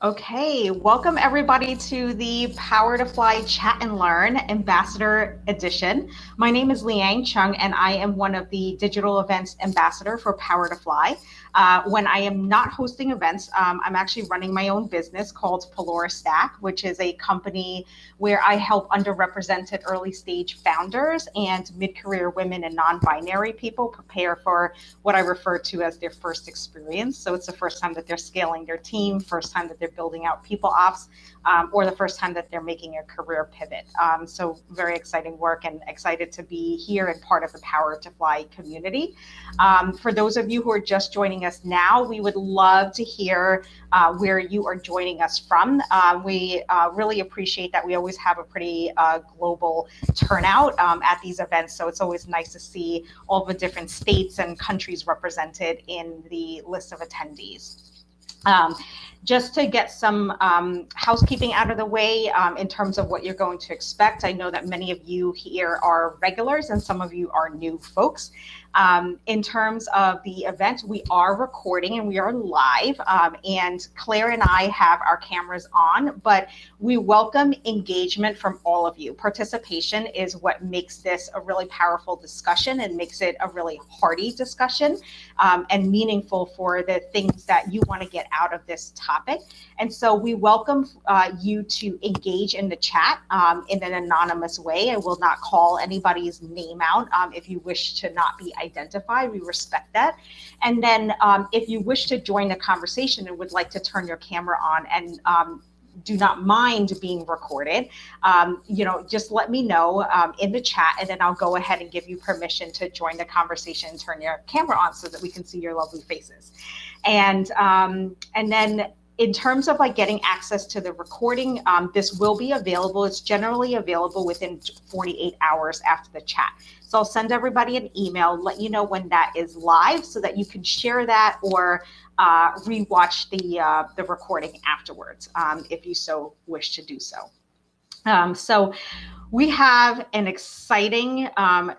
Okay, welcome everybody to the Power to Fly Chat and Learn Ambassador Edition. My name is Liang Chung and I am one of the digital events ambassador for Power to Fly. When I am not hosting events, I'm actually running my own business called Pelora Stack, which is a company where I help underrepresented early stage founders and mid-career women and non-binary people prepare for what I refer to as their first experience. So it's the first time that they're scaling their team, first time that they're building out people ops, or the first time that they're making a career pivot. So very exciting work and excited to be here and part of the Power to Fly community. For those of you who are just joining us now, we would love to hear where you are joining us from. We really appreciate that we always have a pretty global turnout at these events. So it's always nice to see all the different states and countries represented in the list of attendees. Just to get some housekeeping out of the way in terms of what you're going to expect. I know that many of you here are regulars and some of you are new folks. In terms of the event, we are recording and we are live, and Claire and I have our cameras on, but we welcome engagement from all of you. Participation is what makes this a really powerful discussion and makes it a really hearty discussion and meaningful for the things that you want to get out of this topic. And so we welcome you to engage in the chat in an anonymous way. I will not call anybody's name out if you wish to not be identified. We respect that. And then if you wish to join the conversation and would like to turn your camera on and do not mind being recorded, just let me know in the chat, and then I'll go ahead and give you permission to join the conversation and turn your camera on so that we can see your lovely faces. And then in terms of like getting access to the recording, this will be available. It's generally available within 48 hours after the chat. So I'll send everybody an email, let you know when that is live so that you can share that or rewatch the recording afterwards if you so wish to do so. So we have an exciting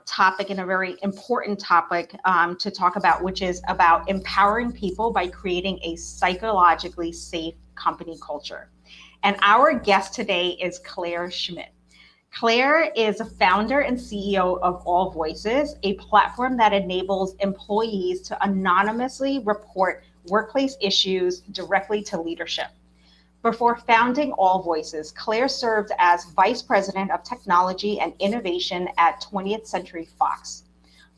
topic and a very important topic to talk about, which is about empowering people by creating a psychologically safe company culture. And our guest today is Claire Schmidt. Claire is a founder and CEO of AllVoices, a platform that enables employees to anonymously report workplace issues directly to leadership. Before founding AllVoices, Claire served as Vice President of Technology and Innovation at 20th Century Fox.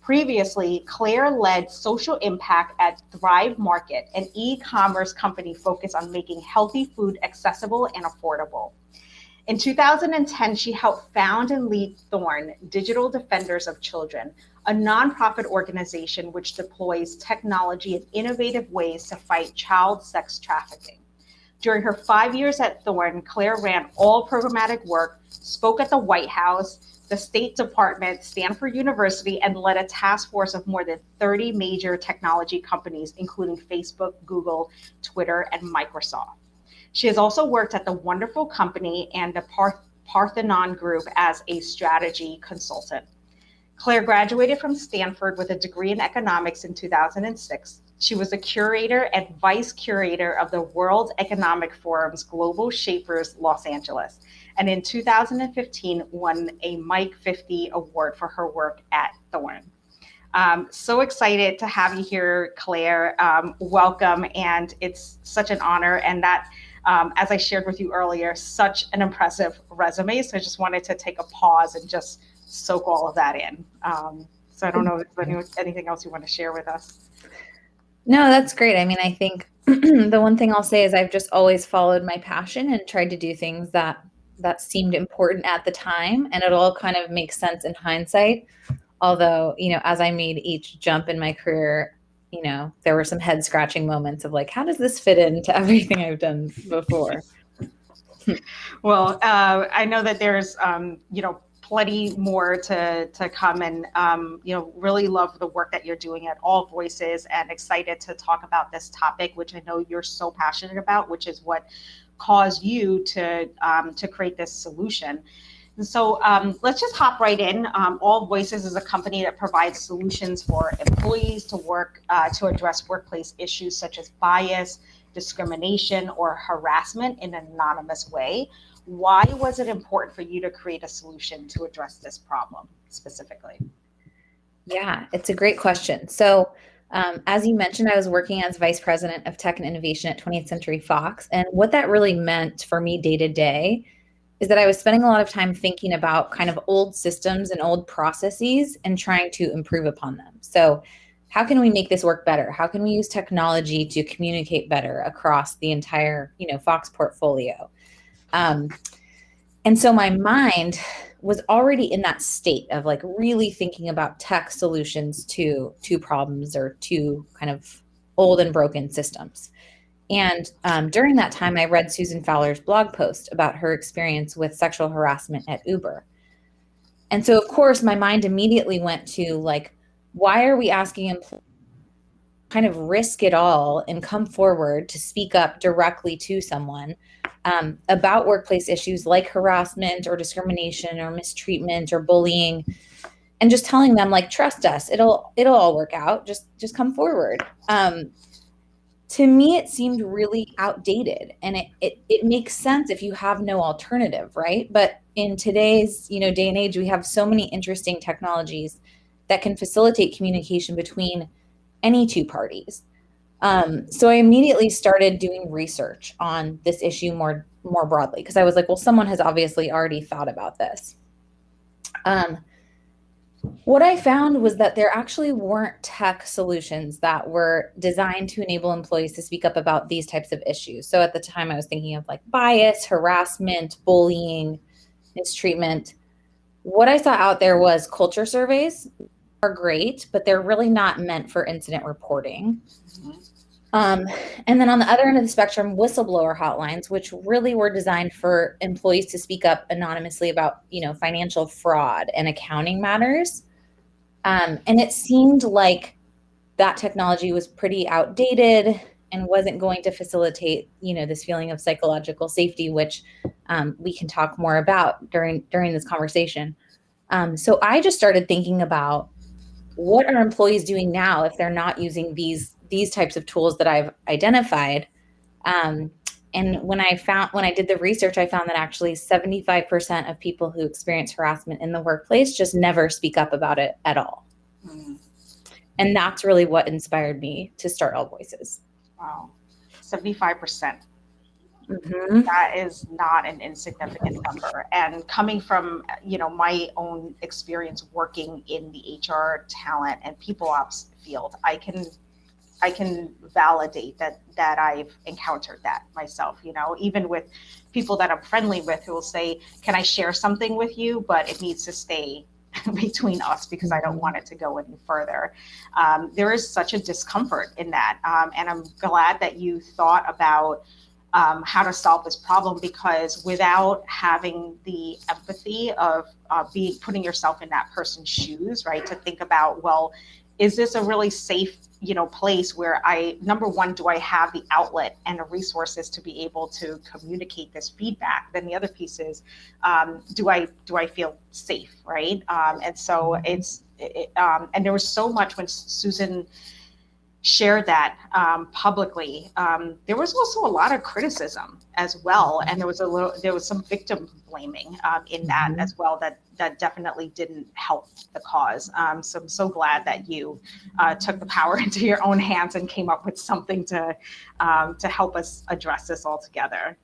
Previously, Claire led social impact at Thrive Market, an e-commerce company focused on making healthy food accessible and affordable. In 2010, she helped found and lead Thorn, Digital Defenders of Children, a nonprofit organization which deploys technology in innovative ways to fight child sex trafficking. During her 5 years at Thorn, Claire ran all programmatic work, spoke at the White House, the State Department, Stanford University, and led a task force of more than 30 major technology companies, including Facebook, Google, Twitter, and Microsoft. She has also worked at the Wonderful Company and the Parthenon Group as a strategy consultant. Claire graduated from Stanford with a degree in economics in 2006. She was a curator and vice curator of the World Economic Forum's Global Shapers Los Angeles, and in 2015 won a Mike 50 award for her work at Thorn. So excited to have you here, Claire. Welcome, and it's such an honor, and that, as I shared with you earlier, such an impressive resume. So I just wanted to take a pause and just soak all of that in. So I don't know if there's anything else you want to share with us. No, that's great. I mean, I think the one thing I'll say is I've just always followed my passion and tried to do things that seemed important at the time, and it all kind of makes sense in hindsight. Although, as I made each jump in my career, there were some head scratching moments of like, how does this fit into everything I've done before? Well, I know that there's, plenty more to come, and really love the work that you're doing at AllVoices, and excited to talk about this topic, which I know you're so passionate about, which is what caused you to create this solution. And so let's just hop right in. AllVoices is a company that provides solutions for employees to address workplace issues such as bias, discrimination or harassment in an anonymous way. Why was it important for you to create a solution to address this problem specifically? Yeah, it's a great question. So, as you mentioned, I was working as vice president of tech and innovation at 20th Century Fox. And what that really meant for me day to day is that I was spending a lot of time thinking about kind of old systems and old processes and trying to improve upon them. So, how can we make this work better? How can we use technology to communicate better across the entire, Fox portfolio? And so my mind was already in that state of like really thinking about tech solutions to problems or to kind of old and broken systems. And during that time, I read Susan Fowler's blog post about her experience with sexual harassment at Uber. And so, of course, my mind immediately went to like, why are we asking employees kind of risk it all and come forward to speak up directly to someone about workplace issues like harassment or discrimination or mistreatment or bullying, and just telling them like, trust us, it'll all work out. Just come forward. To me, it seemed really outdated, and it makes sense if you have no alternative, right? But in today's day and age, we have so many interesting technologies that can facilitate communication between any two parties. So I immediately started doing research on this issue more broadly, because I was like, well, someone has obviously already thought about this. What I found was that there actually weren't tech solutions that were designed to enable employees to speak up about these types of issues. So at the time, I was thinking of like bias, harassment, bullying, mistreatment. What I saw out there was culture surveys are great, but they're really not meant for incident reporting. And then on the other end of the spectrum, whistleblower hotlines, which really were designed for employees to speak up anonymously about, financial fraud and accounting matters. And it seemed like that technology was pretty outdated and wasn't going to facilitate, this feeling of psychological safety, which we can talk more about during this conversation. So I just started thinking about, what are employees doing now if they're not using these types of tools that I've identified? And when I did the research, I found that actually 75% of people who experience harassment in the workplace just never speak up about it at all. Mm. And that's really what inspired me to start AllVoices. Wow, 75%. Mm-hmm. That is not an insignificant number. And coming from, my own experience working in the HR talent and people ops field, I can validate that I've encountered that myself, even with people that I'm friendly with who will say, can I share something with you? But it needs to stay between us because I don't want it to go any further. There is such a discomfort in that. And I'm glad that you thought about how to solve this problem, because without having the empathy of putting yourself in that person's shoes, right, to think about, well, is this a really safe, place where number one, do I have the outlet and the resources to be able to communicate this feedback? Then the other piece is, do I feel safe, right? And so and there was so much when Susan shared that publicly. There was also a lot of criticism as well, and there was some victim blaming in that as well that definitely didn't help the cause. So I'm so glad that you took the power into your own hands and came up with something to help us address this all together.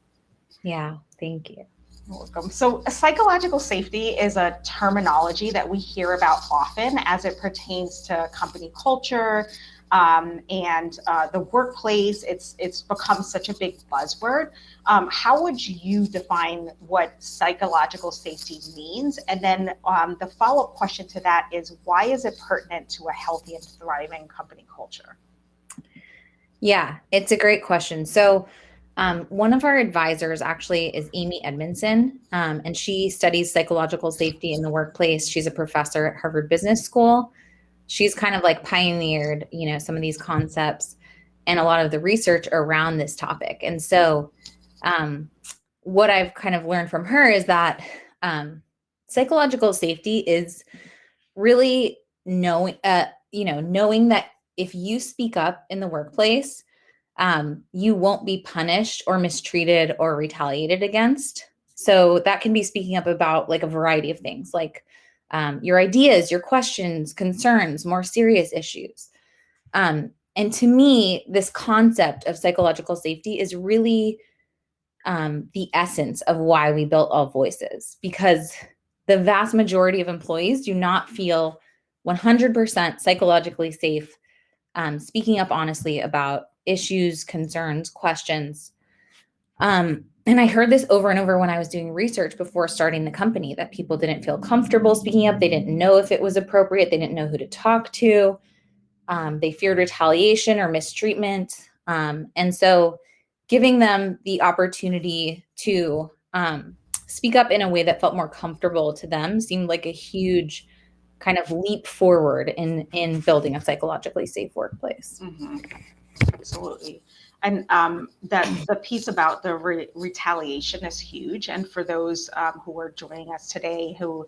Yeah, thank you. You're welcome. So psychological safety is a terminology that we hear about often as it pertains to company culture, and the workplace. It's become such a big buzzword. How would you define what psychological safety means? And then the follow-up question to that is, why is it pertinent to a healthy and thriving company culture? Yeah, it's a great question. So one of our advisors actually is Amy Edmondson, and she studies psychological safety in the workplace. She's a professor at Harvard Business School. She's kind of like pioneered, some of these concepts and a lot of the research around this topic. And so what I've kind of learned from her is that psychological safety is really knowing that if you speak up in the workplace, you won't be punished or mistreated or retaliated against. So that can be speaking up about like a variety of things, like your ideas, your questions, concerns, more serious issues. And to me, this concept of psychological safety is really the essence of why we built AllVoices, because the vast majority of employees do not feel 100% psychologically safe speaking up honestly about issues, concerns, questions. And I heard this over and over when I was doing research before starting the company, that people didn't feel comfortable speaking up. They didn't know if it was appropriate. They didn't know who to talk to. They feared retaliation or mistreatment. And so giving them the opportunity to speak up in a way that felt more comfortable to them seemed like a huge kind of leap forward in building a psychologically safe workplace. Mm-hmm. Absolutely. And that the piece about the retaliation is huge. And for those who are joining us today who,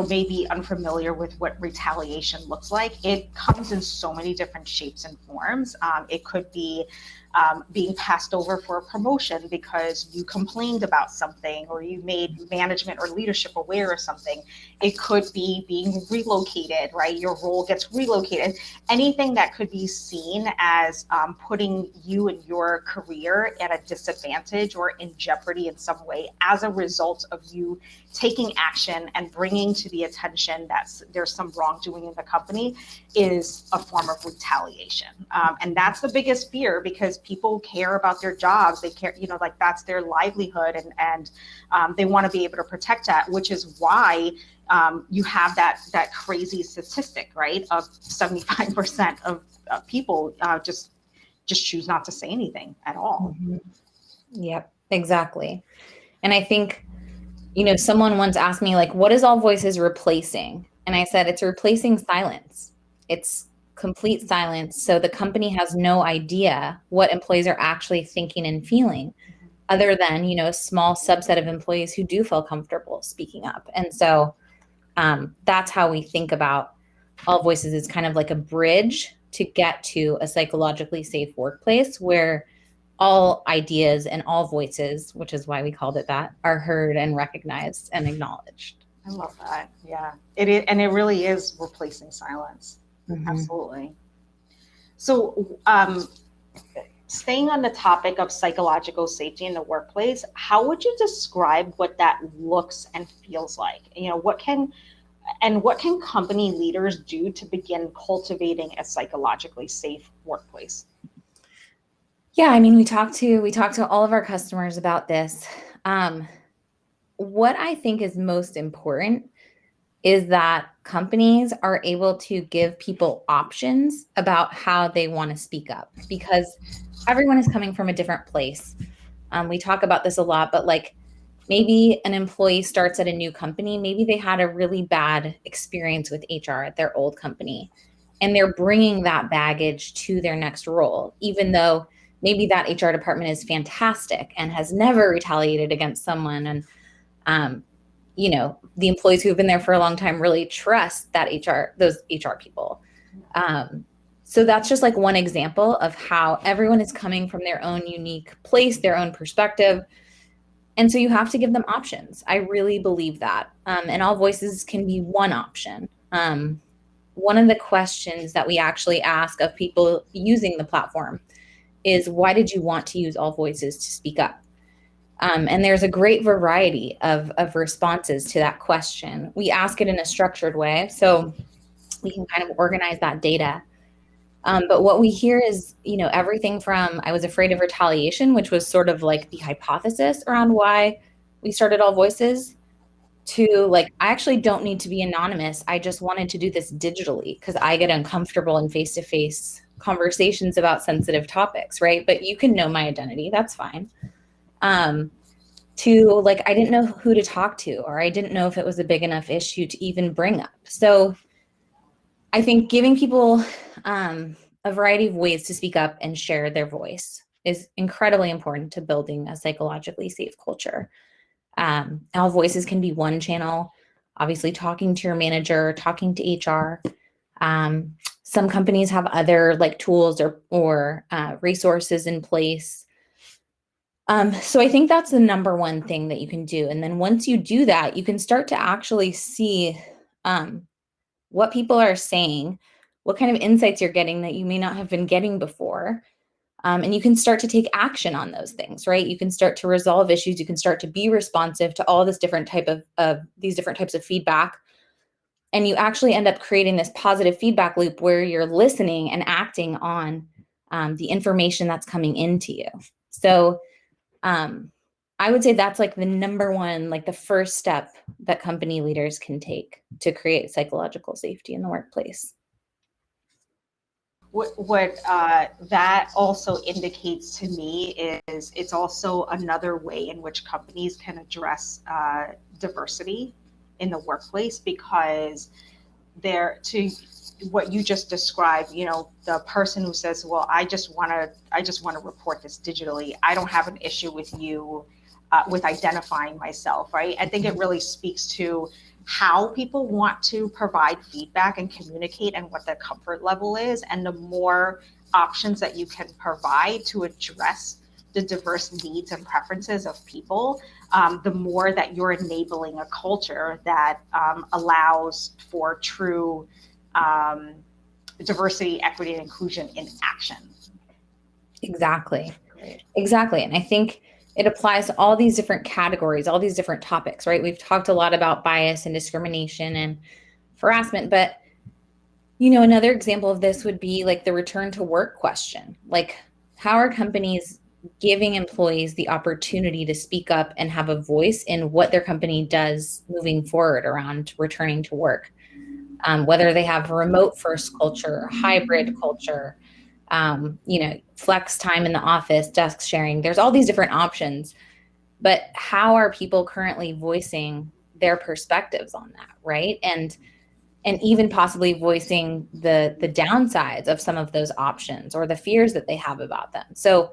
may be unfamiliar with what retaliation looks like, it comes in so many different shapes and forms. It could be being passed over for a promotion because you complained about something or you made management or leadership aware of something. It could be being relocated, right? Your role gets relocated. Anything that could be seen as putting you and your career at a disadvantage or in jeopardy in some way as a result of you taking action and bringing to the attention that there's some wrongdoing in the company is a form of retaliation. And that's the biggest fear, because people care about their jobs. They care, like that's their livelihood, and they want to be able to protect that, which is why you have that crazy statistic, right, of 75% of people just choose not to say anything at all. Mm-hmm. Yep, exactly. And I think, someone once asked me, like, what is AllVoices replacing? And I said, it's replacing silence. It's complete silence. So the company has no idea what employees are actually thinking and feeling, other than, a small subset of employees who do feel comfortable speaking up. And so that's how we think about AllVoices as kind of like a bridge to get to a psychologically safe workplace where all ideas and all voices, which is why we called it that, are heard and recognized and acknowledged. I love that. Yeah, it is, and it really is replacing silence. Mm-hmm. Absolutely. So, staying on the topic of psychological safety in the workplace, how would you describe what that looks and feels like? What can company leaders do to begin cultivating a psychologically safe workplace? Yeah, I mean, we talk to all of our customers about this. What I think is most important is that companies are able to give people options about how they want to speak up, because everyone is coming from a different place. We talk about this a lot, but like maybe an employee starts at a new company, maybe they had a really bad experience with HR at their old company, and they're bringing that baggage to their next role, even though maybe that HR department is fantastic and has never retaliated against someone. And, the employees who have been there for a long time really trust those HR people. So that's just like one example of how everyone is coming from their own unique place, their own perspective. And so you have to give them options. I really believe that. And AllVoices can be one option. One of the questions that we actually ask of people using the platform is, why did you want to use AllVoices to speak up? And there's a great variety of responses to that question. We ask it in a structured way, so we can kind of organize that data. But what we hear is, everything from, I was afraid of retaliation, which was sort of like the hypothesis around why we started AllVoices, to like, I actually don't need to be anonymous. I just wanted to do this digitally because I get uncomfortable in face-to-face conversations about sensitive topics, right? But you can know my identity, that's fine. To like, I didn't know who to talk to, or I didn't know if it was a big enough issue to even bring up. So I think giving people a variety of ways to speak up and share their voice is incredibly important to building a psychologically safe culture. AllVoices can be one channel, obviously talking to your manager, talking to HR. Some companies have other like tools or resources in place. So I think that's the number one thing that you can do. And then once you do that, you can start to actually see what people are saying, what kind of insights you're getting that you may not have been getting before. And you can start to take action on those things, right? You can start to resolve issues. You can start to be responsive to all this different type of these different types of feedback. And you actually end up creating this positive feedback loop where you're listening and acting on the information that's coming into you. So I would say that's like the number one, like the first step that company leaders can take to create psychological safety in the workplace. What that also indicates to me is it's also another way in which companies can address diversity in the workplace, because they're to what you just described, the person who says, well, I just want to report this digitally. I don't have an issue with you with identifying myself, right? I think it really speaks to how people want to provide feedback and communicate and what their comfort level is. And the more options that you can provide to address the diverse needs and preferences of people, the more that you're enabling a culture that allows for true diversity, equity, and inclusion in action. Exactly. Exactly. And I think it applies to all these different categories, all these different topics, right? We've talked a lot about bias and discrimination and harassment, but another example of this would be like the return to work question. Like, how are companies giving employees the opportunity to speak up and have a voice in what their company does moving forward around returning to work? Whether they have a remote first culture, hybrid culture, flex time in the office, desk sharing. There's all these different options, but how are people currently voicing their perspectives on that, right? And even possibly voicing the downsides of some of those options or the fears that they have about them. So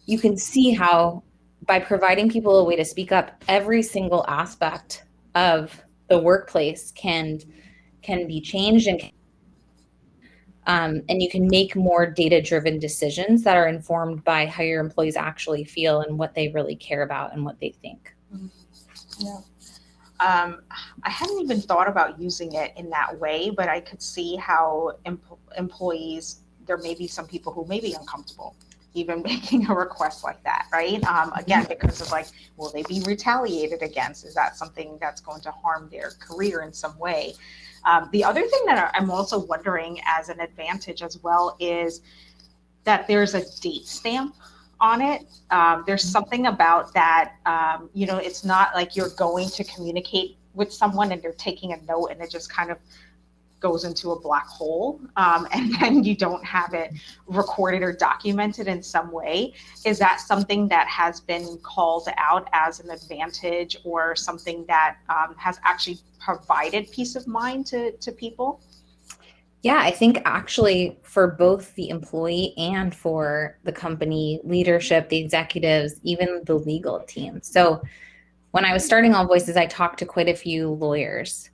you can see how by providing people a way to speak up, every single aspect of the workplace can be changed and you can make more data-driven decisions that are informed by how your employees actually feel and what they really care about and what they think. Yeah. I hadn't even thought about using it in that way, but I could see how employees, there may be some people who may be uncomfortable even making a request like that, right? Again, because of like, will they be retaliated against? Is that something that's going to harm their career in some way? The other thing that I'm also wondering as an advantage as well is that there's a date stamp on it. There's something about that, it's not like you're going to communicate with someone and they're taking a note and it just kind of goes into a black hole, and then you don't have it recorded or documented in some way. Is that something that has been called out as an advantage or something that has actually provided peace of mind to people? Yeah, I think actually for both the employee and for the company leadership, the executives, even the legal team. So when I was starting AllVoices, I talked to quite a few lawyers.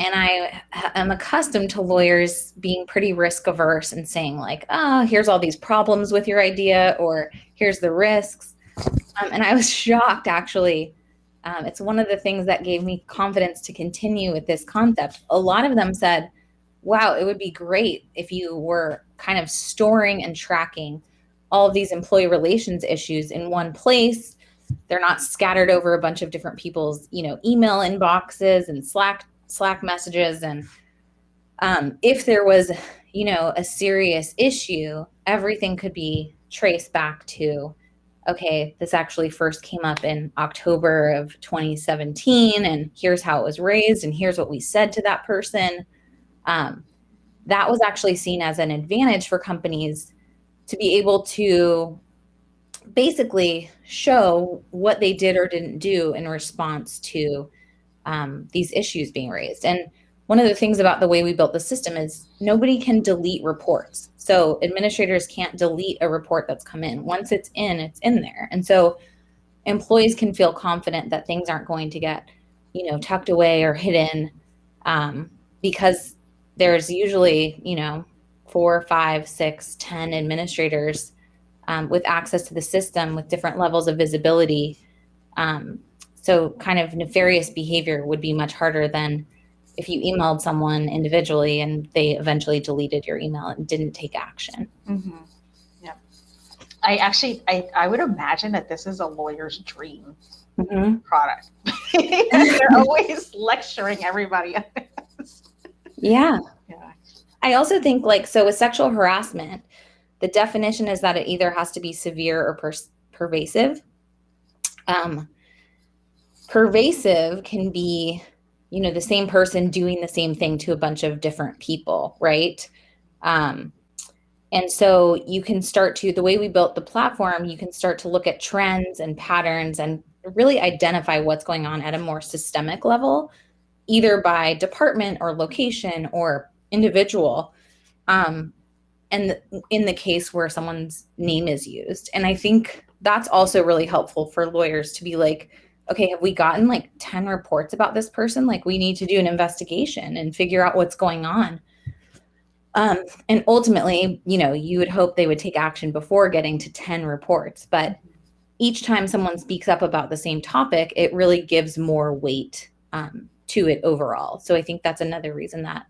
And I am accustomed to lawyers being pretty risk averse and saying like, oh, here's all these problems with your idea, or here's the risks. And I was shocked, actually. It's one of the things that gave me confidence to continue with this concept. A lot of them said, wow, it would be great if you were kind of storing and tracking all of these employee relations issues in one place. They're not scattered over a bunch of different people's, email inboxes and Slack messages. And if there was, a serious issue, everything could be traced back to, okay, this actually first came up in October of 2017, and here's how it was raised, and here's what we said to that person. That was actually seen as an advantage for companies to be able to basically show what they did or didn't do in response to these issues being raised. And one of the things about the way we built the system is nobody can delete reports. So administrators can't delete a report that's come in. Once it's in there. And so employees can feel confident that things aren't going to get, tucked away or hidden, because there's usually, 4, 5, 6, 10 administrators with access to the system with different levels of visibility. So kind of nefarious behavior would be much harder than if you emailed someone individually and they eventually deleted your email and didn't take action. Mm-hmm. Yeah. I would imagine that this is a lawyer's dream product. They're always lecturing everybody. Yeah. Yeah. I also think so with sexual harassment, the definition is that it either has to be severe or pervasive. Pervasive can be, the same person doing the same thing to a bunch of different people, right? And so you can start to, the way we built the platform, you can start to look at trends and patterns and really identify what's going on at a more systemic level, either by department or location or individual. And in the case where someone's name is used. And I think that's also really helpful for lawyers to be like, okay, have we gotten 10 reports about this person? We need to do an investigation and figure out what's going on. And ultimately, you would hope they would take action before getting to 10 reports. But each time someone speaks up about the same topic, it really gives more weight to it overall. So I think that's another reason that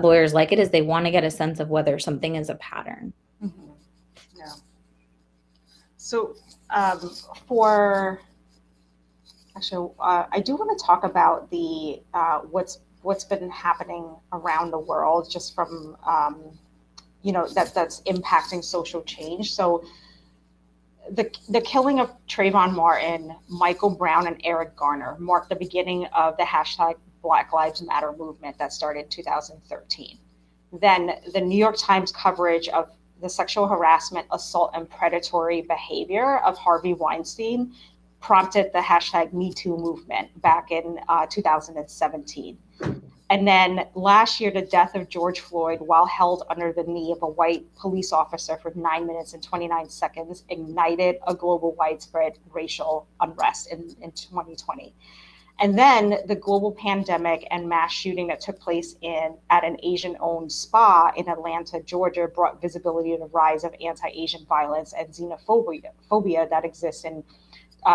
lawyers like it, is they want to get a sense of whether something is a pattern. Mm-hmm. Yeah. So I do want to talk about the what's been happening around the world, just from that's impacting social change. So the killing of Trayvon Martin, Michael Brown, and Eric Garner marked the beginning of the hashtag Black Lives Matter movement that started in 2013. Then the New York Times coverage of the sexual harassment, assault, and predatory behavior of Harvey Weinstein prompted the hashtag #MeToo movement back in 2017. And then last year, the death of George Floyd while held under the knee of a white police officer for 9 minutes and 29 seconds ignited a global widespread racial unrest in 2020. And then the global pandemic and mass shooting that took place at an Asian-owned spa in Atlanta, Georgia, brought visibility to the rise of anti-Asian violence and xenophobia that exists in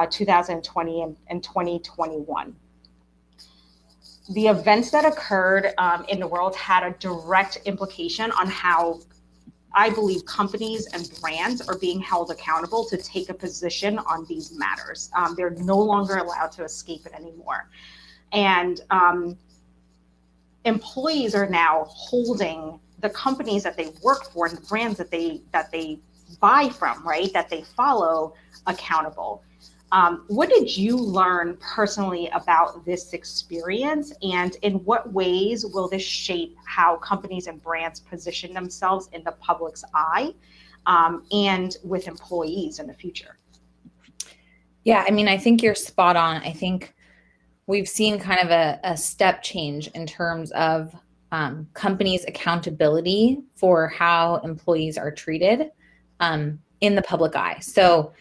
2020 and 2021. The events that occurred in the world had a direct implication on how I believe companies and brands are being held accountable to take a position on these matters. They're no longer allowed to escape it anymore. And employees are now holding the companies that they work for and the brands that they buy from, right, that they follow, accountable. What did you learn personally about this experience, and in what ways will this shape how companies and brands position themselves in the public's eye and with employees in the future? Yeah, I mean, I think you're spot on. I think we've seen kind of a step change in terms of companies' accountability for how employees are treated in the public eye. So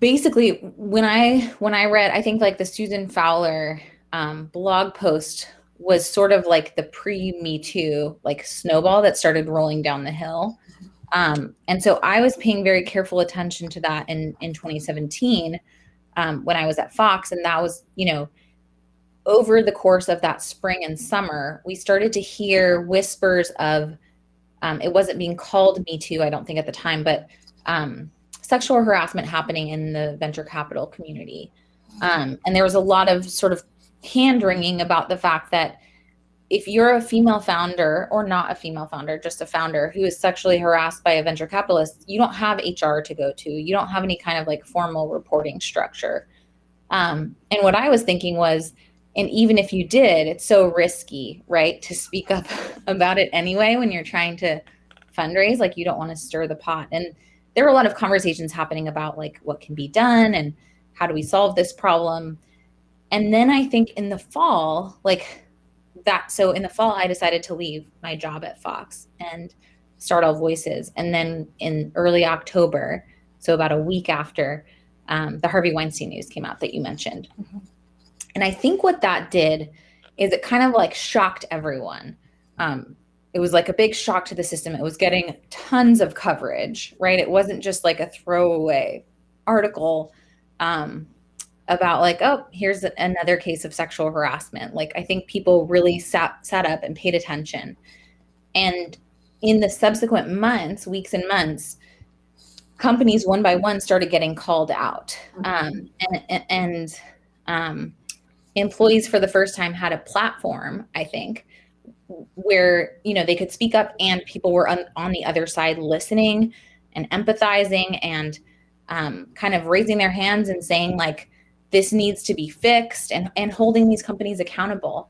basically, when I read, I think the Susan Fowler blog post was sort of like the pre-Me Too snowball that started rolling down the hill. And so I was paying very careful attention to that in 2017 when I was at Fox. And that was, over the course of that spring and summer, we started to hear whispers of, it wasn't being called Me Too, I don't think at the time, but sexual harassment happening in the venture capital community. And there was a lot of sort of hand-wringing about the fact that if you're a female founder, or not a female founder, just a founder who is sexually harassed by a venture capitalist, you don't have HR to go to. You don't have any kind of formal reporting structure. And what I was thinking was, and even if you did, it's so risky, right, to speak up about it anyway when you're trying to fundraise. You don't want to stir the pot. And there were a lot of conversations happening about what can be done and how do we solve this problem. And then I think in the fall, in the fall, I decided to leave my job at Fox and start AllVoices. And then in early October, so about a week after, the Harvey Weinstein news came out that you mentioned. Mm-hmm. And I think what that did is it kind of like shocked everyone. It was like a big shock to the system. It was getting tons of coverage, right? It wasn't just like a throwaway article about like, oh, here's another case of sexual harassment. Like, I think people really sat up and paid attention. And in the subsequent months, weeks and months, companies one by one started getting called out. And employees for the first time had a platform, I think, where, you know, they could speak up and people were on the other side listening and empathizing and kind of raising their hands and saying like, this needs to be fixed, and holding these companies accountable.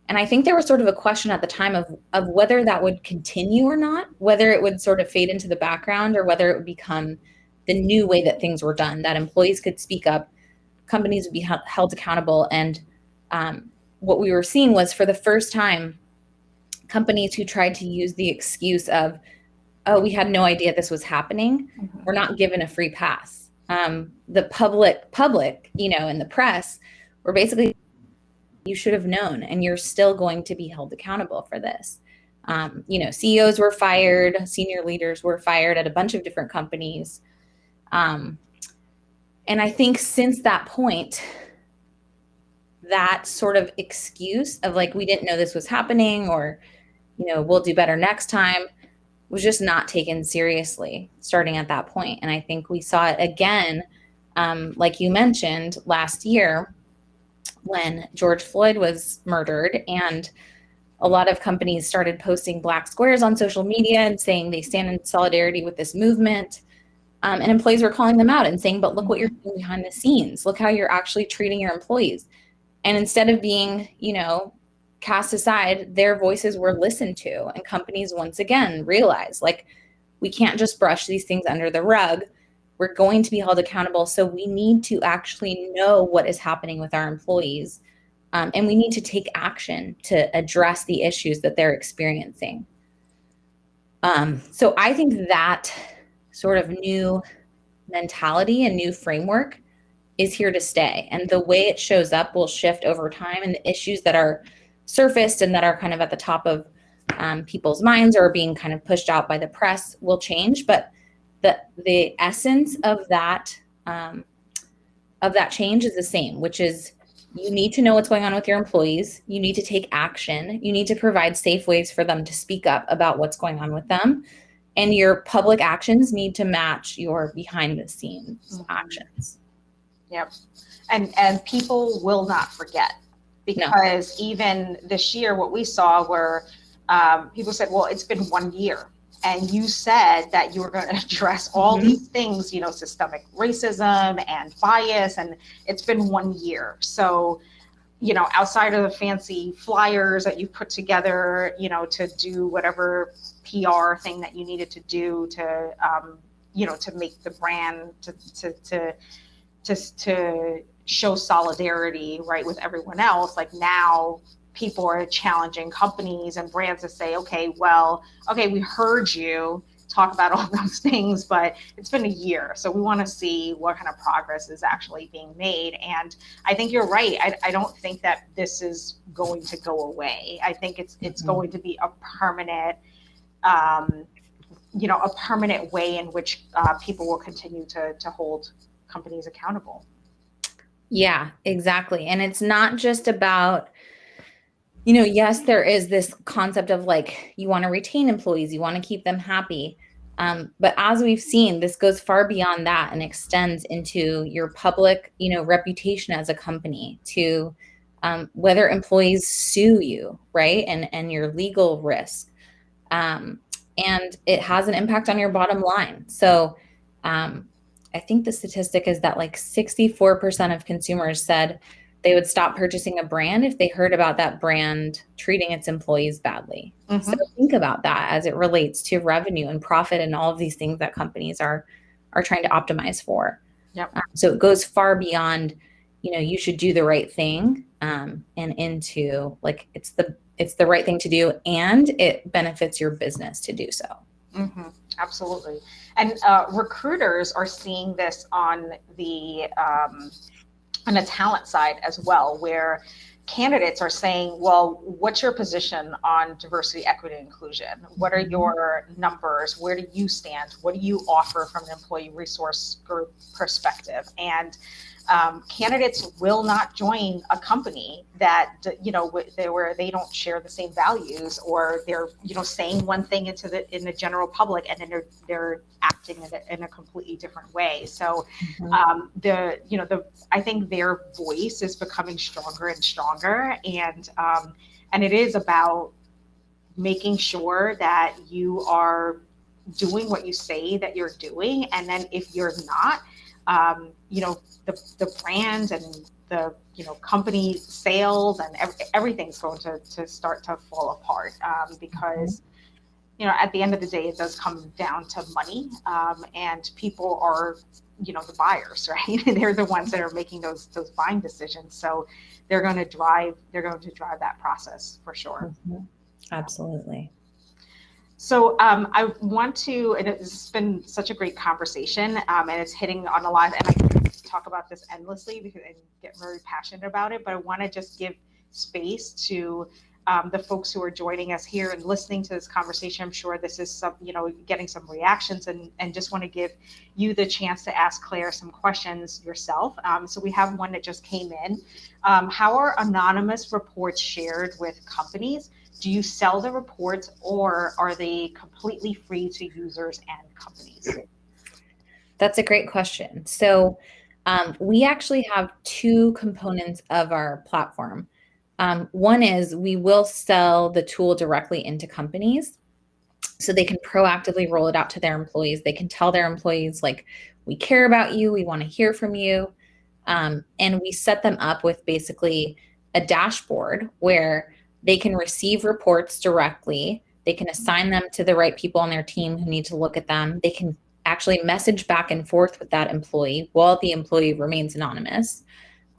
And I think there was sort of a question at the time of whether that would continue or not, whether it would sort of fade into the background or whether it would become the new way that things were done, that employees could speak up, companies would be held accountable. And what we were seeing was, for the first time, companies who tried to use the excuse of, oh, we had no idea this was happening, were not given a free pass. The public, you know, and the press were basically, you should have known, and you're still going to be held accountable for this. You know, CEOs were fired, senior leaders were fired at a bunch of different companies. And I think since that point, that sort of excuse of like, we didn't know this was happening, or, you know, we'll do better next time, was just not taken seriously starting at that point. And I think we saw it again, like you mentioned, last year when George Floyd was murdered, and a lot of companies started posting black squares on social media and saying they stand in solidarity with this movement. And employees were calling them out and saying, but look what you're doing behind the scenes. Look how you're actually treating your employees. And instead of being, you know, cast aside, their voices were listened to, and companies once again realized, like, we can't just brush these things under the rug. We're going to be held accountable. So we need to actually know what is happening with our employees. And we need to take action to address the issues that they're experiencing. So I think that sort of new mentality and new framework is here to stay. And the way it shows up will shift over time, and the issues that are surfaced and that are kind of at the top of people's minds or being kind of pushed out by the press will change. But the essence of that change is the same, which is, you need to know what's going on with your employees. You need to take action. You need to provide safe ways for them to speak up about what's going on with them. And your public actions need to match your behind the scenes actions. Yep. And people will not forget, because even this year, what we saw were people said, well, it's been 1 year. And you said that you were going to address all these things, you know, systemic racism and bias, and it's been 1 year. So, you know, outside of the fancy flyers that you put together, you know, to do whatever PR thing that you needed to do to, you know, to make the brand, to show solidarity, right, with everyone else, like, now people are challenging companies and brands to say, okay, we heard you talk about all those things, but it's been a year. So we want to see what kind of progress is actually being made. And I think you're right. I don't think that this is going to go away. I think it's going to be a permanent, you know, a permanent way in which people will continue to hold companies accountable. Yeah, exactly. And it's not just about, you know, yes, there is this concept of like, you want to retain employees, you want to keep them happy. But as we've seen, this goes far beyond that and extends into your public, you know, reputation as a company, to whether employees sue you, right? And your legal risk. And it has an impact on your bottom line. So I think the statistic is that like 64% of consumers said they would stop purchasing a brand if they heard about that brand treating its employees badly. So think about that as it relates to revenue and profit and all of these things that companies are trying to optimize for. Yep. So it goes far beyond, you know, you should do the right thing, and into like, it's the right thing to do, and it benefits your business to do so. Absolutely. And recruiters are seeing this on the talent side as well, where candidates are saying, well, what's your position on diversity, equity, and inclusion? What are your numbers? Where do you stand? What do you offer from an employee resource group perspective? And candidates will not join a company that, where they don't share the same values, or they're, saying one thing in the general public, and then they're acting in a completely different way. So I think their voice is becoming stronger and stronger, and it is about making sure that you are doing what you say that you're doing, and then if you're not, the brand and the company sales and everything's going to start to fall apart, because at the end of the day, it does come down to money, and people are the buyers, right? They're the ones that are making those buying decisions, so they're going to drive that process for sure. Absolutely. So I want to, and it's been such a great conversation, and it's hitting on a lot, and I can talk about this endlessly because I get very passionate about it, but I want to just give space to the folks who are joining us here and listening to this conversation. I'm sure this is some, getting some reactions, and just want to give you the chance to ask Claire some questions yourself. So we have one that just came in. How are anonymous reports shared with companies? Do you sell the reports, or are they completely free to users and companies? That's a great question. So we actually have two components of our platform. One is we will sell the tool directly into companies, so they can proactively roll it out to their employees. They can tell their employees, like, we care about you, we want to hear from you. And we set them up with basically a dashboard where they can receive reports directly. They can assign them to the right people on their team who need to look at them. They can actually message back and forth with that employee while the employee remains anonymous.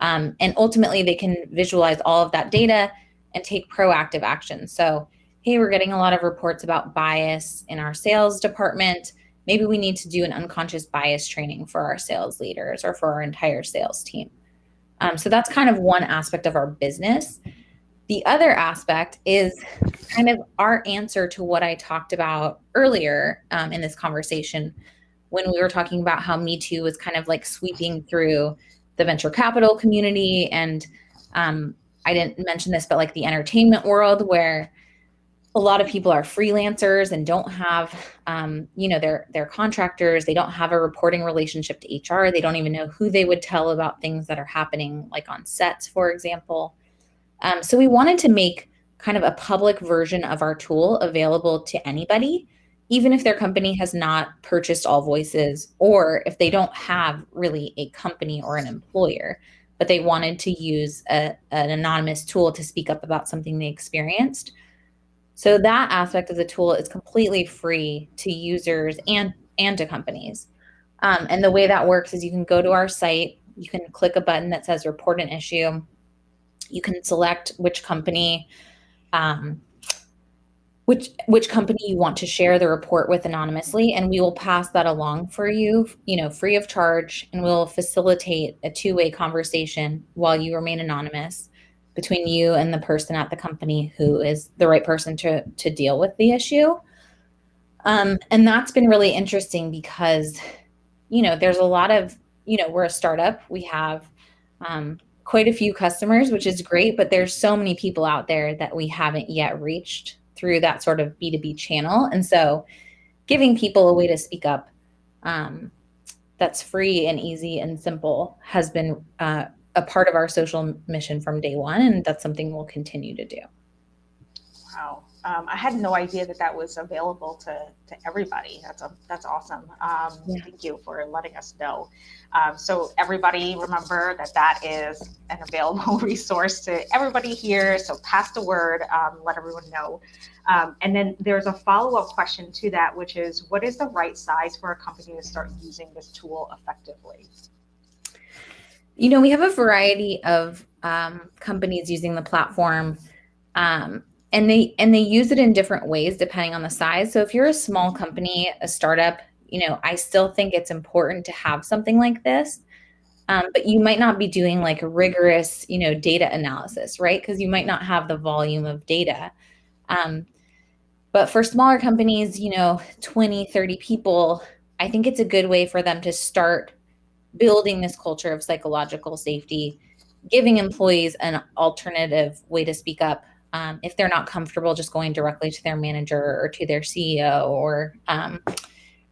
And ultimately, they can visualize all of that data and take proactive action. So, hey, we're getting a lot of reports about bias in our sales department. Maybe we need to do an unconscious bias training for our sales leaders or for our entire sales team. So that's kind of one aspect of our business. The other aspect is kind of our answer to what I talked about earlier in this conversation, when we were talking about how Me Too was kind of like sweeping through the venture capital community. And I didn't mention this, but like the entertainment world, where a lot of people are freelancers and don't have, they're contractors. They don't have a reporting relationship to HR. They don't even know who they would tell about things that are happening, like on sets, for example. So we wanted to make kind of a public version of our tool available to anybody, even if their company has not purchased AllVoices, or if they don't have really a company or an employer, but they wanted to use an anonymous tool to speak up about something they experienced. So that aspect of the tool is completely free to users and to companies. And the way that works is you can go to our site, you can click a button that says report an issue. You can select which company, which company you want to share the report with anonymously, and we will pass that along for you, free of charge, and we'll facilitate a two-way conversation while you remain anonymous between you and the person at the company who is the right person to deal with the issue. And that's been really interesting because, there's a lot of, we're a startup. We have quite a few customers, which is great, but there's so many people out there that we haven't yet reached through that sort of B2B channel. And so giving people a way to speak up that's free and easy and simple has been a part of our social mission from day one. And that's something we'll continue to do. Wow. I had no idea that was available to everybody. That's awesome. Thank you for letting us know. So everybody remember that is an available resource to everybody here. So pass the word, let everyone know. And then there's a follow-up question to that, which is, what is the right size for a company to start using this tool effectively? We have a variety of companies using the platform. And they use it in different ways depending on the size. So if you're a small company, a startup, I still think it's important to have something like this. but you might not be doing like rigorous, data analysis, right? Because you might not have the volume of data. But for smaller companies, 20, 30 people, I think it's a good way for them to start building this culture of psychological safety, giving employees an alternative way to speak up if they're not comfortable just going directly to their manager or to their CEO, or,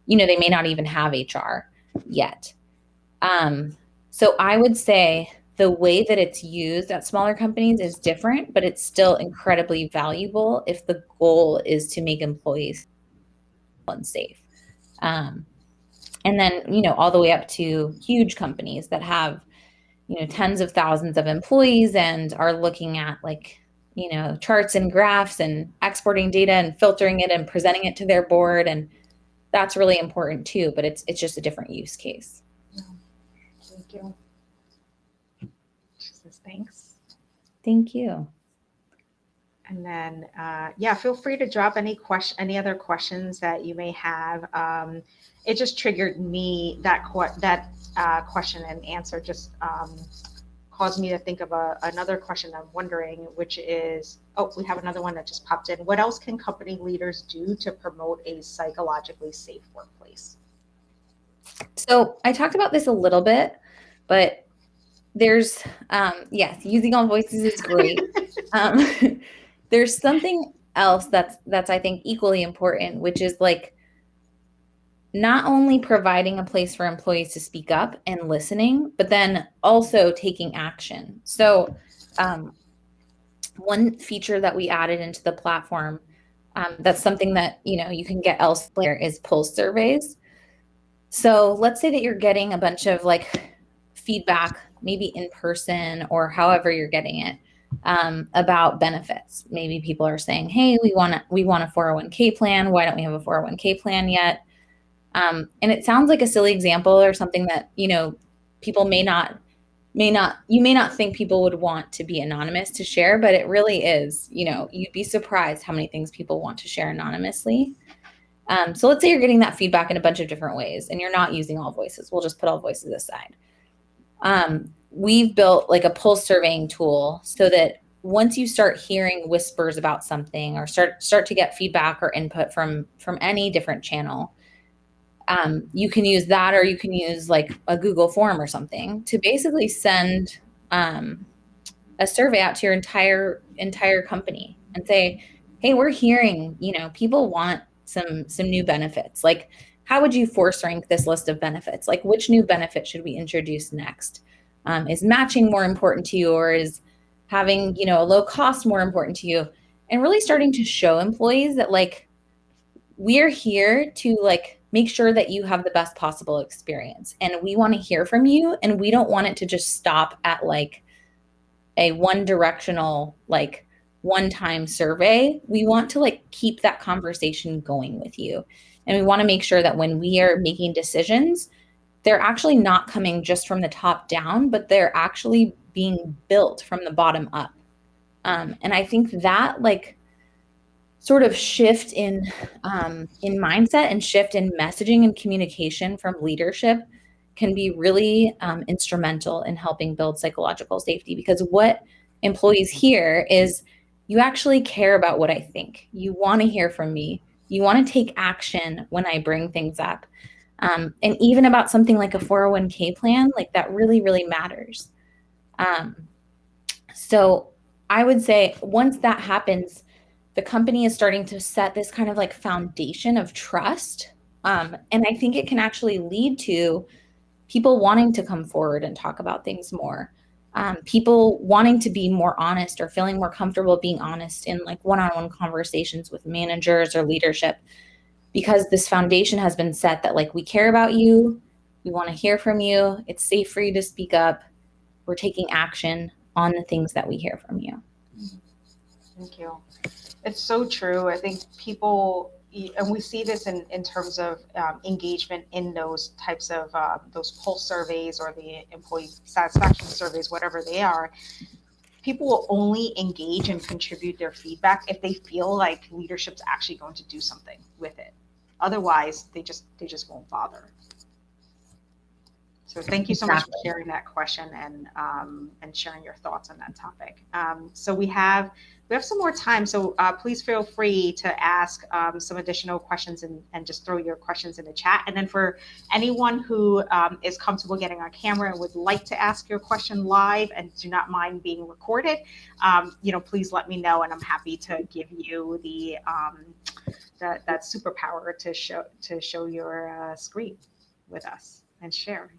they may not even have HR yet. So I would say the way that it's used at smaller companies is different, but it's still incredibly valuable if the goal is to make employees unsafe. And then, all the way up to huge companies that have, tens of thousands of employees and are looking at charts and graphs and exporting data and filtering it and presenting it to their board. And that's really important too, but it's just a different use case. Thank you. She says thanks. Thank you. And then, feel free to drop any other questions that you may have. It just triggered me, that question and answer just caused me to think of another question I'm wondering, which is, we have another one that just popped in. What else can company leaders do to promote a psychologically safe workplace? So I talked about this a little bit, but there's, yes, using AllVoices is great. There's something else that's I think equally important, which is not only providing a place for employees to speak up and listening, but then also taking action. So one feature that we added into the platform, that's something that you can get elsewhere, is pulse surveys. So let's say that you're getting a bunch of feedback, maybe in person or however you're getting it, about benefits. Maybe people are saying, hey, we want a 401k plan. Why don't we have a 401k plan yet? And it sounds like a silly example or something that, people you may not think people would want to be anonymous to share, but it really is, you'd be surprised how many things people want to share anonymously. So let's say you're getting that feedback in a bunch of different ways and you're not using AllVoices. We'll just put AllVoices aside. We've built a pulse surveying tool so that once you start hearing whispers about something or start to get feedback or input from any different channel, you can use that, or you can use a Google form or something to basically send a survey out to your entire company and say, hey, we're hearing, people want some new benefits. How would you force rank this list of benefits? Which new benefit should we introduce next? Is matching more important to you, or is having, a low cost more important to you? And really starting to show employees that we're here to make sure that you have the best possible experience. And we want to hear from you. And we don't want it to just stop at a one directional, one-time survey. We want to keep that conversation going with you. And we want to make sure that when we are making decisions, they're actually not coming just from the top down, but they're actually being built from the bottom up. And I think that sort of shift in mindset and shift in messaging and communication from leadership can be really instrumental in helping build psychological safety, because what employees hear is, you actually care about what I think. You want to hear from me. You want to take action when I bring things up. And even about something like a 401k plan, that really, really matters. So I would say once that happens, the company is starting to set this kind of foundation of trust. And I think it can actually lead to people wanting to come forward and talk about things more. People wanting to be more honest or feeling more comfortable being honest in one-on-one conversations with managers or leadership, because this foundation has been set that we care about you, we want to hear from you, it's safe for you to speak up, we're taking action on the things that we hear from you. Thank you. It's so true. I think people, and we see this in terms of engagement in those types of those pulse surveys or the employee satisfaction surveys, whatever they are. People will only engage and contribute their feedback if they feel like leadership's actually going to do something with it. Otherwise, they just won't bother. So thank you so much for Exactly. sharing that question and sharing your thoughts on that topic. So we have some more time. So please feel free to ask some additional questions and just throw your questions in the chat. And then for anyone who is comfortable getting on camera and would like to ask your question live and do not mind being recorded, please let me know, and I'm happy to give you that superpower to show your screen with us and share.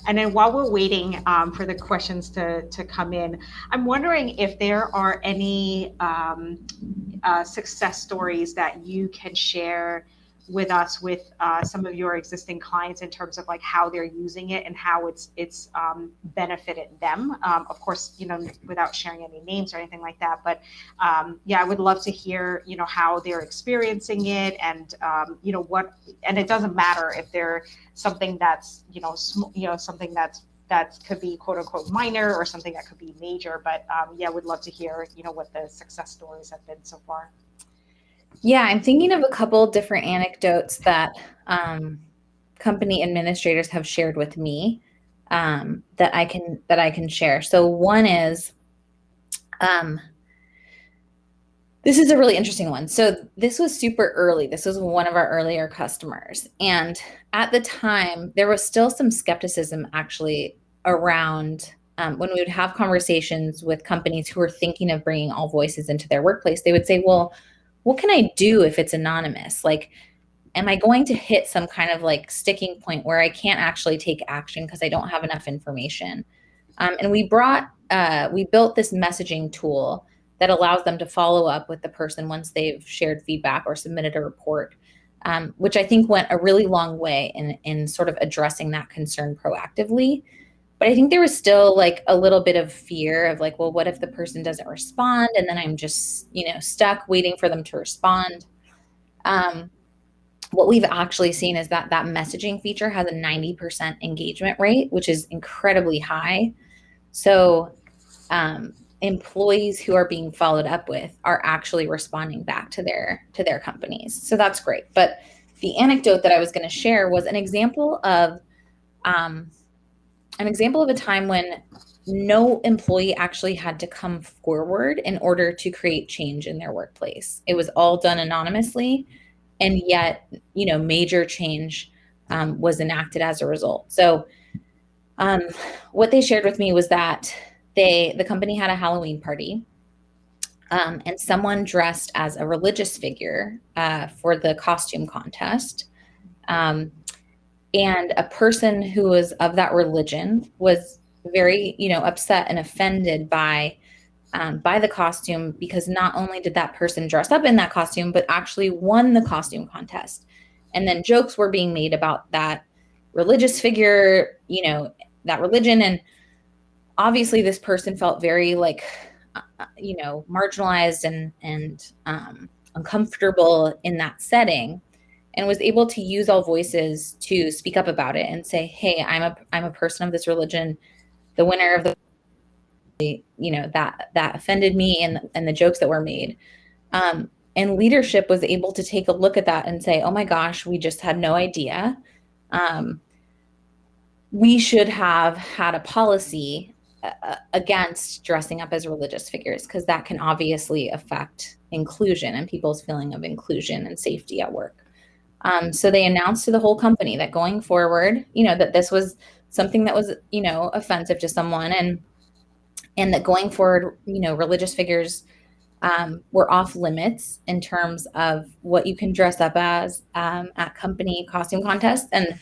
And then while we're waiting for the questions to come in, I'm wondering if there are any success stories that you can share with us with some of your existing clients in terms of like how they're using it and how it's benefited them. Of course, without sharing any names or anything like that, but I would love to hear, how they're experiencing it, and what. And it doesn't matter if they're something that's something that could be quote unquote minor or something that could be major. But would love to hear what the success stories have been so far. Yeah, I'm thinking of a couple different anecdotes that company administrators have shared with me that I can share. So one is, this is a really interesting one. So this was super early. This was one of our earlier customers, and at the time there was still some skepticism actually around when we would have conversations with companies who were thinking of bringing AllVoices into their workplace. They would say, well, what can I do if it's anonymous? Like, am I going to hit some kind of like sticking point where I can't actually take action because I don't have enough information? And we built this messaging tool that allows them to follow up with the person once they've shared feedback or submitted a report, which I think went a really long way in sort of addressing that concern proactively. But I think there was still like a little bit of fear of like, well, what if the person doesn't respond? And then I'm just, stuck waiting for them to respond. What we've actually seen is that messaging feature has a 90% engagement rate, which is incredibly high. So employees who are being followed up with are actually responding back to their companies. So that's great. But the anecdote that I was going to share was an example of a time when no employee actually had to come forward in order to create change in their workplace. It was all done anonymously, and yet, major change was enacted as a result. So what they shared with me was that the company had a Halloween party, and someone dressed as a religious figure for the costume contest. And a person who was of that religion was very, upset and offended by the costume, because not only did that person dress up in that costume, but actually won the costume contest. And then jokes were being made about that religious figure, that religion. And obviously this person felt very marginalized and uncomfortable in that setting, and was able to use AllVoices to speak up about it and say, hey, I'm a person of this religion. The winner of that offended me, and the jokes that were made. And leadership was able to take a look at that and say, oh my gosh, we just had no idea. We should have had a policy against dressing up as religious figures, because that can obviously affect inclusion and people's feeling of inclusion and safety at work. So they announced to the whole company that going forward, that this was something that was, offensive to someone, and that going forward, religious figures were off limits in terms of what you can dress up as at company costume contests. And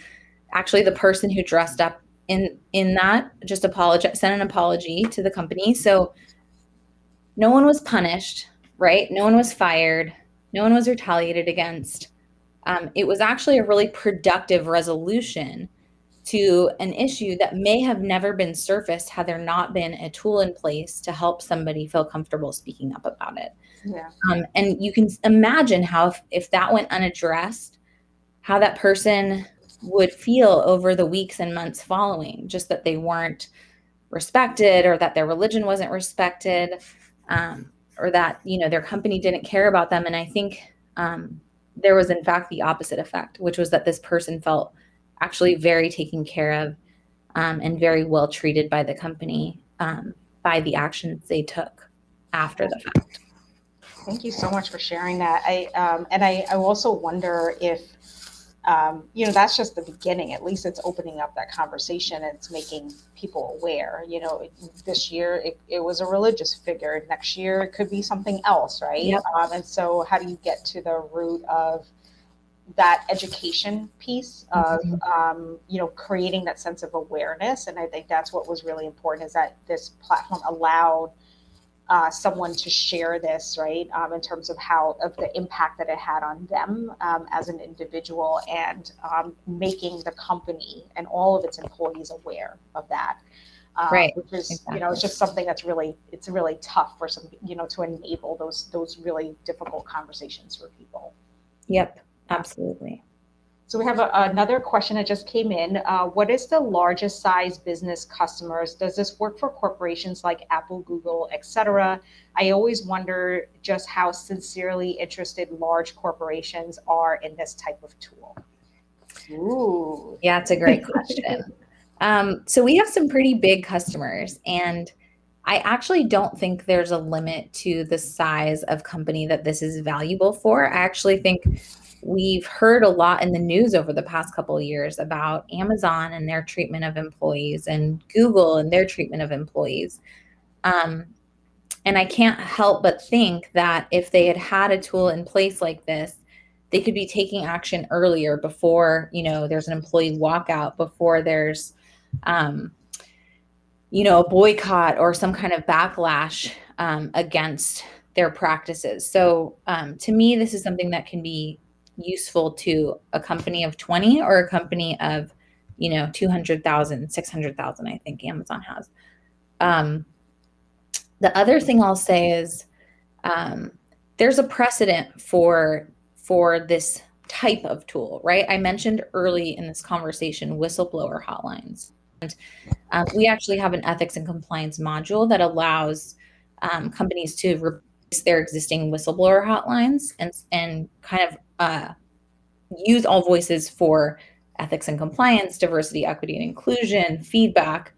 actually the person who dressed up in that just sent an apology to the company. So no one was punished, right? No one was fired. No one was retaliated against. It was actually a really productive resolution to an issue that may have never been surfaced had there not been a tool in place to help somebody feel comfortable speaking up about it. Yeah. And you can imagine how if that went unaddressed, how that person would feel over the weeks and months following, just that they weren't respected, or that their religion wasn't respected, or that, their company didn't care about them. And I think there was in fact the opposite effect, which was that this person felt actually very taken care of, and very well treated by the company by the actions they took after the fact. Thank you so much for sharing that. I also wonder if that's just the beginning. At least it's opening up that conversation and it's making people aware. This year it was a religious figure. Next year it could be something else, right? Yep. And so how do you get to the root of that education piece of creating that sense of awareness? And I think that's what was really important, is that this platform allowed someone to share this, right, in terms of the impact that it had on them as an individual, and making the company and all of its employees aware of that. Right. Which is, exactly. It's just something that's really tough for some, to enable those really difficult conversations for people. Yep, absolutely. So we have another question that just came in. What is the largest size business customers? Does this work for corporations like Apple, Google, etc.? I always wonder just how sincerely interested large corporations are in this type of tool. Ooh. Yeah, it's a great question. So we have some pretty big customers, and I actually don't think there's a limit to the size of company that this is valuable for. I actually think we've heard a lot in the news over the past couple of years about Amazon and their treatment of employees, and Google and their treatment of employees. And I can't help but think that if they had had a tool in place like this, they could be taking action earlier, before, there's an employee walkout, before there's, a boycott or some kind of backlash against their practices. So to me, this is something that can be useful to a company of 20 or a company of, 200,000, 600,000, I think Amazon has. The other thing I'll say is there's a precedent for this type of tool, right? I mentioned early in this conversation whistleblower hotlines. And we actually have an ethics and compliance module that allows companies to replace their existing whistleblower hotlines and kind of use AllVoices for ethics and compliance, diversity, equity, and inclusion, feedback,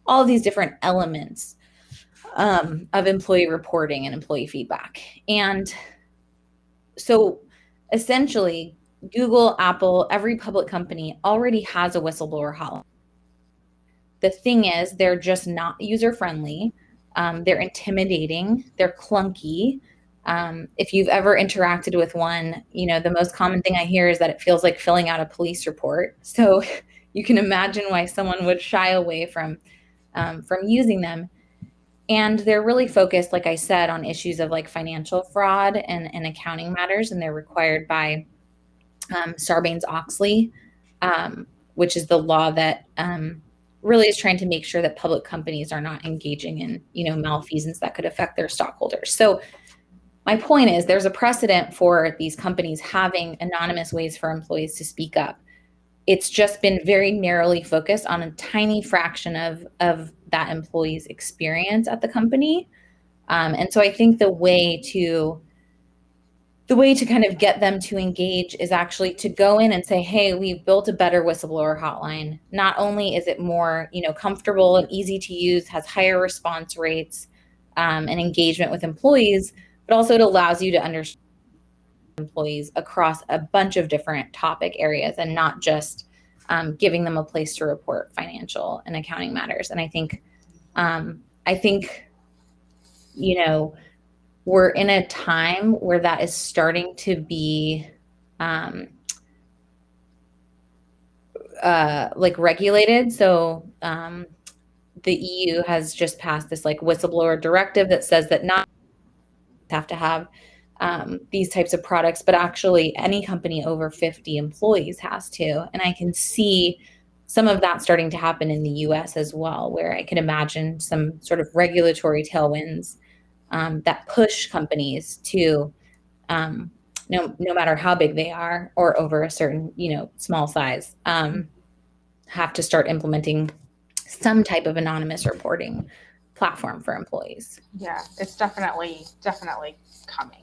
all of these different elements of employee reporting and employee feedback. And so essentially, Google, Apple, every public company already has a whistleblower hotline. The thing is, they're just not user-friendly. They're intimidating. They're clunky. If you've ever interacted with one, the most common thing I hear is that it feels like filling out a police report. So you can imagine why someone would shy away from using them. And they're really focused, like I said, on issues of like financial fraud and accounting matters. And they're required by Sarbanes-Oxley, which is the law that really is trying to make sure that public companies are not engaging in, malfeasance that could affect their stockholders. So my point is, there's a precedent for these companies having anonymous ways for employees to speak up. It's just been very narrowly focused on a tiny fraction of that employee's experience at the company. And so I think the way to kind of get them to engage is actually to go in and say, hey, we've built a better whistleblower hotline. Not only is it more, comfortable and easy to use, has higher response rates and engagement with employees, but also it allows you to understand employees across a bunch of different topic areas, and not just giving them a place to report financial and accounting matters. And I think, we're in a time where that is starting to be regulated. So the EU has just passed this like whistleblower directive that says that not have to have these types of products, but actually any company over 50 employees has to. And I can see some of that starting to happen in the US as well, where I can imagine some sort of regulatory tailwinds that push companies to, no matter how big they are or over a certain, small size, have to start implementing some type of anonymous reporting platform for employees. Yeah, it's definitely coming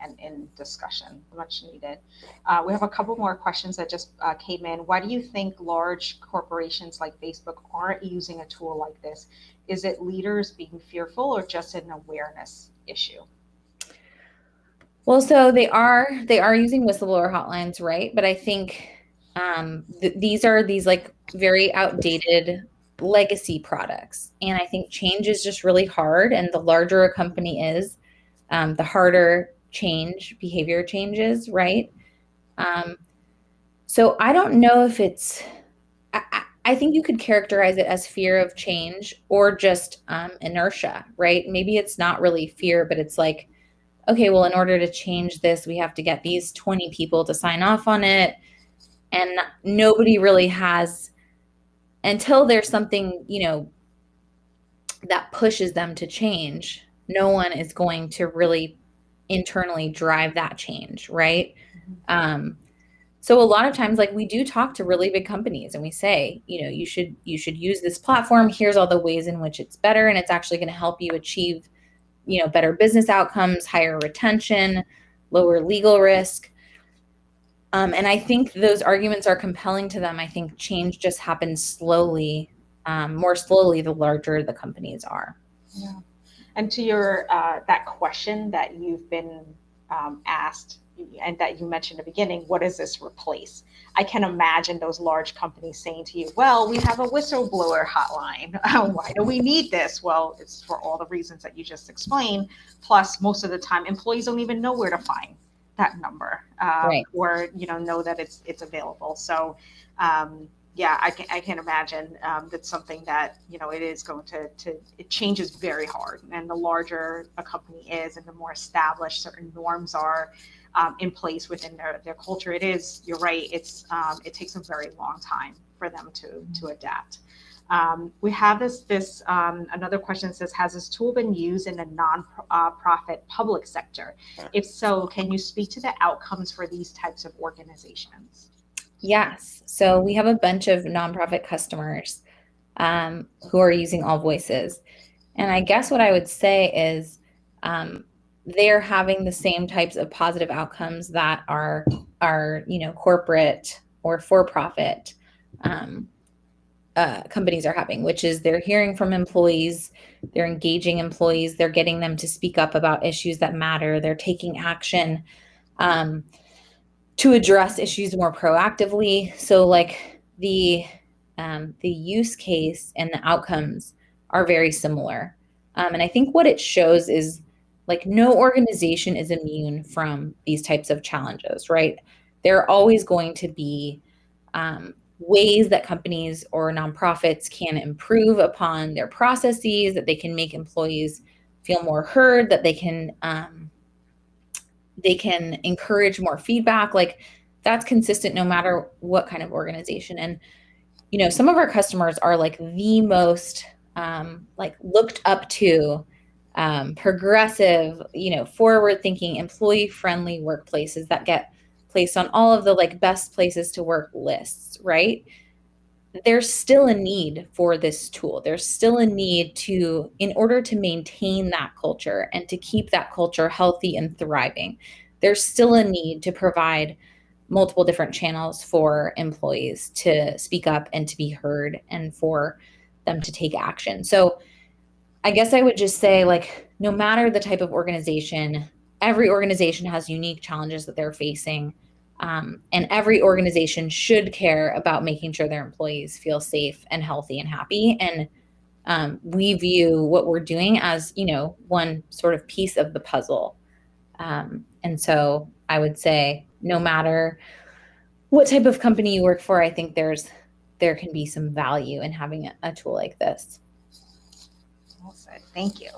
and in discussion, much needed. We have a couple more questions that just came in. Why do you think large corporations like Facebook aren't using a tool like this? Is it leaders being fearful or just an awareness issue? Well, so they are using whistleblower hotlines, right? But I think these are like very outdated legacy products, and I think change is just really hard. And the larger a company is, the harder behavior changes, right? So I don't know if it's. I think you could characterize it as fear of change or just inertia, right? Maybe it's not really fear, but it's like, okay, well, in order to change this, we have to get these 20 people to sign off on it. And nobody really has, until there's something, that pushes them to change, no one is going to really internally drive that change, right? So a lot of times, like, we do talk to really big companies and we say, you should use this platform. Here's all the ways in which it's better, and it's actually going to help you achieve better business outcomes, higher retention, lower legal risk. And I think those arguments are compelling to them. I think change just happens slowly, more slowly the larger the companies are. Yeah. And to your that question that you've been asked and that you mentioned at the beginning, what does this replace? I can imagine those large companies saying to you, well, we have a whistleblower hotline. Why do we need this? Well, it's for all the reasons that you just explained. Plus, most of the time, employees don't even know where to find that number, Right. or know that it's available. So yeah, I can imagine that's something that it is going to it changes very hard. And the larger a company is, and the more established certain norms are in place within their culture, you're right, it takes a very long time for them to adapt. We have this another question that says, has this tool been used in the non-profit public sector? If so, can you speak to the outcomes for these types of organizations? Yes. So we have a bunch of nonprofit customers who are using AllVoices. And I guess what I would say is they're having the same types of positive outcomes that are corporate or for-profit companies are having, which is they're hearing from employees, they're engaging employees, they're getting them to speak up about issues that matter, they're taking action to address issues more proactively. So like the use case and the outcomes are very similar. And I think what it shows is, like, no organization is immune from these types of challenges, right? There are always going to be ways that companies or nonprofits can improve upon their processes, that they can make employees feel more heard, that they can encourage more feedback. Like, that's consistent no matter what kind of organization. And some of our customers are like the most like looked up to progressive, forward thinking, employee friendly workplaces that get placed on all of the like best places to work lists, right? There's still a need for this tool. There's still a need in order to maintain that culture and to keep that culture healthy and thriving, there's still a need to provide multiple different channels for employees to speak up and to be heard and for them to take action. So I guess I would just say, like, no matter the type of organization, every organization has unique challenges that they're facing. And every organization should care about making sure their employees feel safe and healthy and happy. And we view what we're doing as, one sort of piece of the puzzle. And so I would say, no matter what type of company you work for, I think there can be some value in having a tool like this. Well said. Thank you.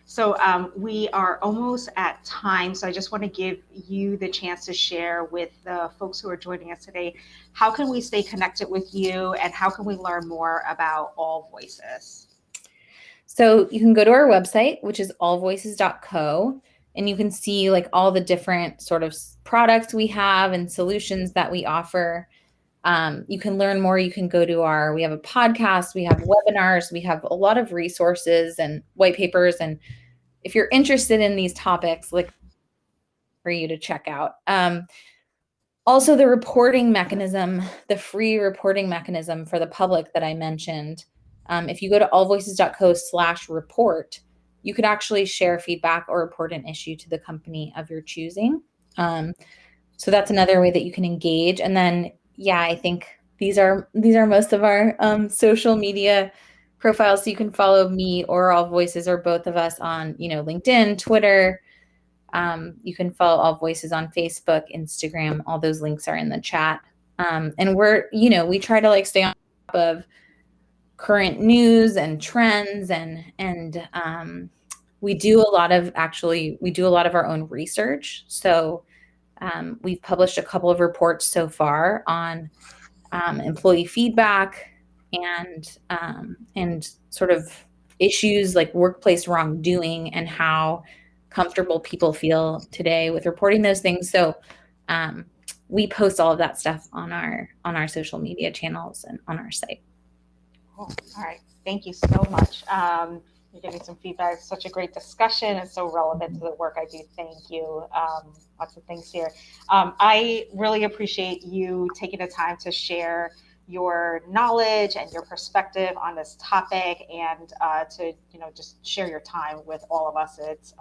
So we are almost at time. So I just want to give you the chance to share with the folks who are joining us today, how can we stay connected with you and how can we learn more about AllVoices? So you can go to our website, which is allvoices.co, and you can see like all the different sort of products we have and solutions that we offer. You can learn more. You can go to we have a podcast, we have webinars, we have a lot of resources and white papers. And if you're interested in these topics, like for you to check out. Also, the reporting mechanism, the free reporting mechanism for the public that I mentioned. If you go to allvoices.co/report, you could actually share feedback or report an issue to the company of your choosing. So that's another way that you can engage. And then, yeah, I think these are most of our social media profiles. So you can follow me or All Voices or both of us on, LinkedIn, Twitter. You can follow All Voices on Facebook, Instagram. All those links are in the chat. And we try to stay on top of current news and trends, and we do a lot of our own research. So we've published a couple of reports so far on employee feedback and sort of issues like workplace wrongdoing and how comfortable people feel today with reporting those things. So we post all of that stuff on our social media channels and on our site. Cool. All right. Thank you so much. You're giving some feedback. Such a great discussion and so relevant to the work I do. Thank you. Lots of things here. I really appreciate you taking the time to share your knowledge and your perspective on this topic, and to just share your time with all of us. It's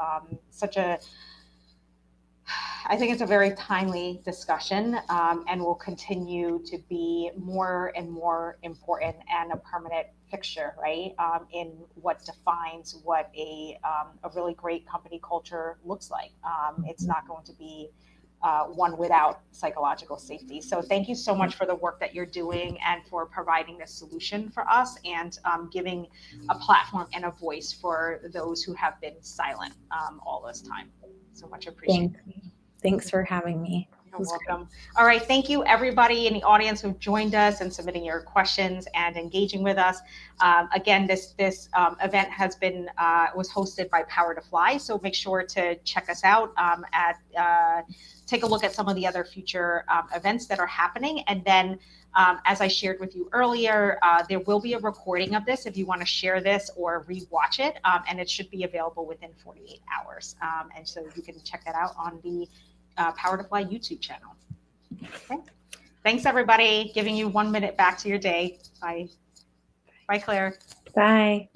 I think it's a very timely discussion, and will continue to be more and more important and a permanent fixture, right, in what defines what a really great company culture looks like. It's not going to be one without psychological safety. So thank you so much for the work that you're doing and for providing this solution for us, and giving a platform and a voice for those who have been silent all this time. So much appreciated. Thanks for having me. You're welcome. All right. Thank you, everybody in the audience who've joined us and submitting your questions and engaging with us. Again, this event was hosted by Power to Fly. So make sure to check us out take a look at some of the other future events that are happening. And then, as I shared with you earlier, there will be a recording of this if you want to share this or rewatch it, and it should be available within 48 hours. And so you can check that out on the Power to Fly YouTube channel. Okay. Thanks, everybody. Giving you 1 minute back to your day. Bye. Bye, Claire. Bye.